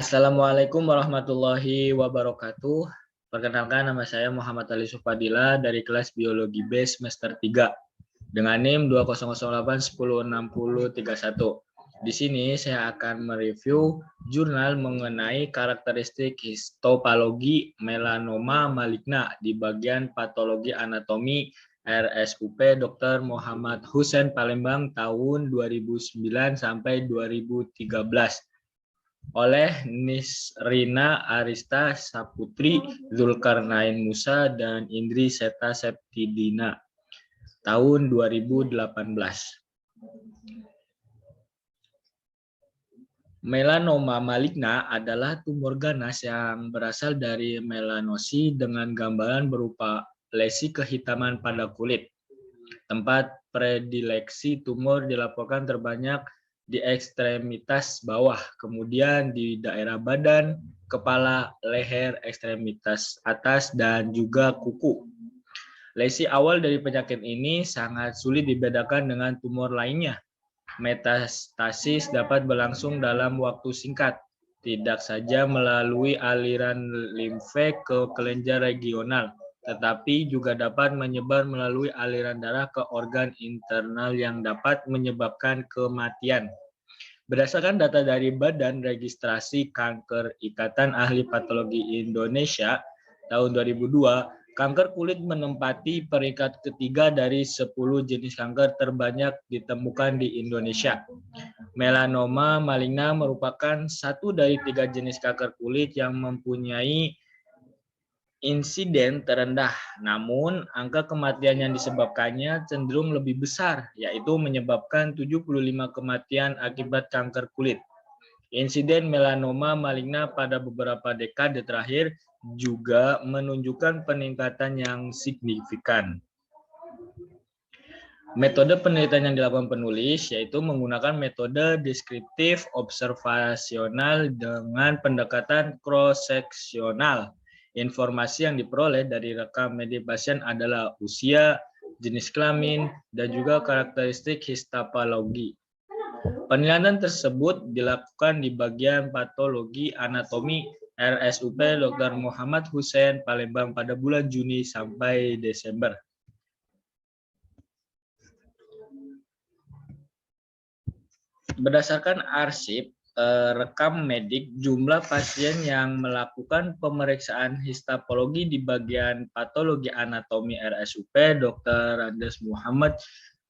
Assalamualaikum warahmatullahi wabarakatuh. Perkenalkan, nama saya Muhammad Ali Supadila dari kelas Biologi B semester 3 dengan NIM 2008106031. Di sini saya akan mereview jurnal mengenai karakteristik histopatologi melanoma maligna di bagian patologi anatomi RSUP Dr. Muhammad Hussein Palembang tahun 2009 sampai 2013 oleh Nisrina Arista Saputri, Zulkarnain Musa, dan Indri Seta Septidina tahun 2018. Melanoma maligna adalah tumor ganas yang berasal dari melanosi dengan gambaran berupa lesi kehitaman pada kulit. Tempat predileksi tumor dilaporkan terbanyak di ekstremitas bawah, kemudian di daerah badan, kepala, leher, ekstremitas atas, dan juga kuku. Lesi awal dari penyakit ini sangat sulit dibedakan dengan tumor lainnya. Metastasis dapat berlangsung dalam waktu singkat, tidak saja melalui aliran limfe ke kelenjar regional, tetapi juga dapat menyebar melalui aliran darah ke organ internal yang dapat menyebabkan kematian. Berdasarkan data dari Badan Registrasi Kanker Ikatan Ahli Patologi Indonesia tahun 2002, kanker kulit menempati peringkat ketiga dari 10 jenis kanker terbanyak ditemukan di Indonesia. Melanoma maligna merupakan satu dari 3 jenis kanker kulit yang mempunyai insiden terendah, namun angka kematian yang disebabkannya cenderung lebih besar, yaitu menyebabkan 75 kematian akibat kanker kulit. Insiden melanoma maligna pada beberapa dekade terakhir juga menunjukkan peningkatan yang signifikan. Metode penelitian yang dilakukan penulis yaitu menggunakan metode deskriptif observasional dengan pendekatan cross-seksional. Informasi yang diperoleh dari rekam medik pasien adalah usia, jenis kelamin, dan juga karakteristik histopatologi. Penelitian tersebut dilakukan di bagian patologi anatomi RSUP Dr. Muhammad Hussein Palembang pada bulan Juni sampai Desember. Berdasarkan arsip rekam medik, jumlah pasien yang melakukan pemeriksaan histopatologi di bagian patologi anatomi RSUP Dr. Andes Muhammad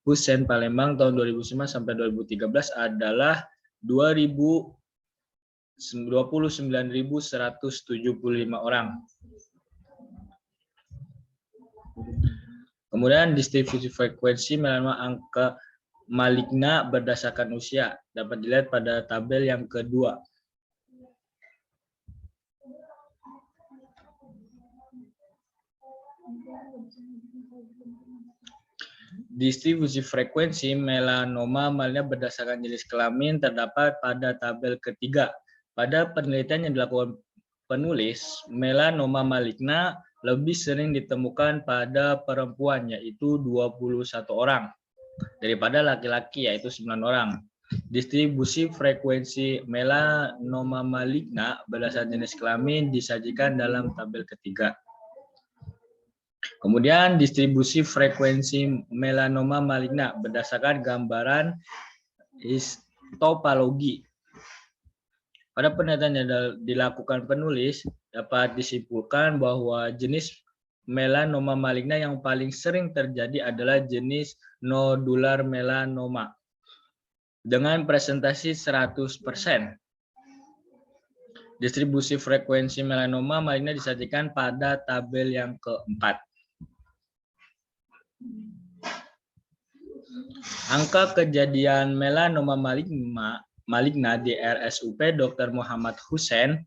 Hussein Palembang tahun 2009 sampai 2013 adalah 29.175 orang. Kemudian distribusi frekuensi melanoma angka maligna berdasarkan usia dapat dilihat pada tabel yang kedua. Distribusi frekuensi melanoma maligna berdasarkan jenis kelamin terdapat pada tabel ketiga. Pada penelitian yang dilakukan penulis, melanoma maligna lebih sering ditemukan pada perempuan yaitu 21 orang daripada laki-laki yaitu 9 orang. Distribusi frekuensi melanoma maligna berdasarkan jenis kelamin disajikan dalam tabel ketiga. Kemudian distribusi frekuensi melanoma maligna berdasarkan gambaran histopatologi. Pada penelitian yang dilakukan penulis dapat disimpulkan bahwa jenis melanoma maligna yang paling sering terjadi adalah jenis nodular melanoma dengan presentasi 100%. Distribusi frekuensi melanoma maligna disajikan pada tabel yang keempat. Angka kejadian melanoma maligna di RSUP Dr. Muhammad Hussein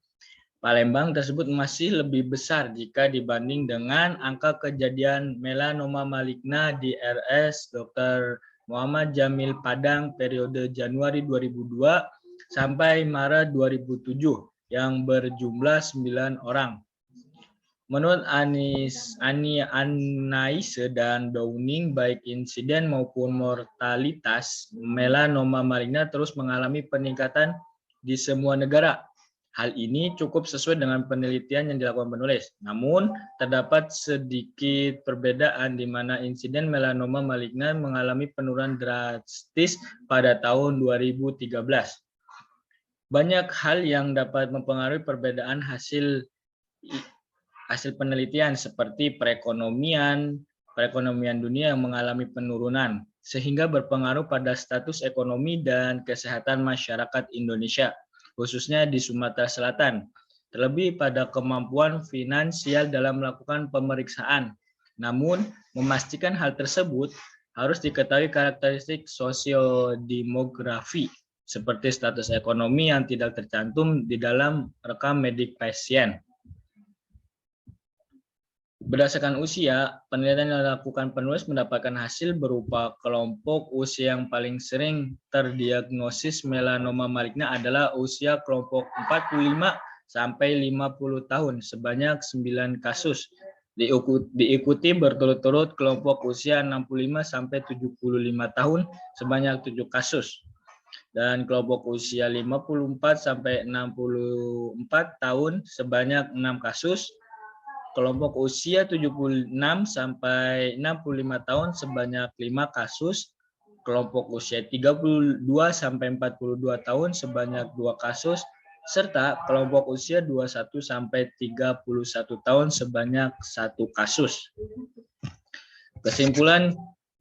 Palembang tersebut masih lebih besar jika dibanding dengan angka kejadian melanoma maligna di RS Dr. Muhammad Jamil Padang periode Januari 2002 sampai Maret 2007 yang berjumlah 9 orang. Menurut Anaise dan Downing, baik insiden maupun mortalitas melanoma maligna terus mengalami peningkatan di semua negara. Hal ini cukup sesuai dengan penelitian yang dilakukan penulis. Namun, terdapat sedikit perbedaan di mana insiden melanoma malignan mengalami penurunan drastis pada tahun 2013. Banyak hal yang dapat mempengaruhi perbedaan hasil penelitian seperti perekonomian dunia yang mengalami penurunan, sehingga berpengaruh pada status ekonomi dan kesehatan masyarakat Indonesia, khususnya di Sumatera Selatan, terlebih pada kemampuan finansial dalam melakukan pemeriksaan. Namun, memastikan hal tersebut harus diketahui karakteristik sosiodemografi, seperti status ekonomi yang tidak tercantum di dalam rekam medik pasien. Berdasarkan usia, penelitian yang dilakukan penulis mendapatkan hasil berupa kelompok usia yang paling sering terdiagnosis melanoma maligna adalah usia kelompok 45 sampai 50 tahun sebanyak 9 kasus. Diikuti berturut-turut kelompok usia 65 sampai 75 tahun sebanyak 7 kasus. Dan kelompok usia 54 sampai 64 tahun sebanyak 6 kasus. Kelompok usia 76 sampai 65 tahun sebanyak 5 kasus, kelompok usia 32 sampai 42 tahun sebanyak 2 kasus, serta kelompok usia 21 sampai 31 tahun sebanyak 1 kasus. Kesimpulan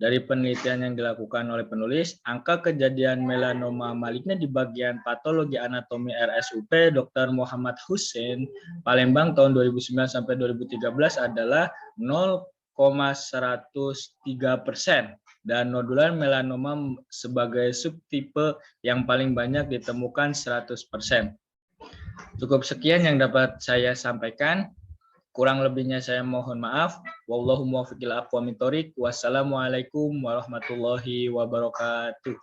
dari penelitian yang dilakukan oleh penulis, angka kejadian melanoma maligna di bagian patologi anatomi RSUP Dr. Muhammad Hussein, Palembang tahun 2009 sampai 2013 adalah 0,103% dan nodular melanoma sebagai subtipe yang paling banyak ditemukan 100%. Cukup sekian yang dapat saya sampaikan. Kurang lebihnya saya mohon maaf. Wallahu muwaffiq ila aqwamit thoriq. Wassalamualaikum warahmatullahi wabarakatuh.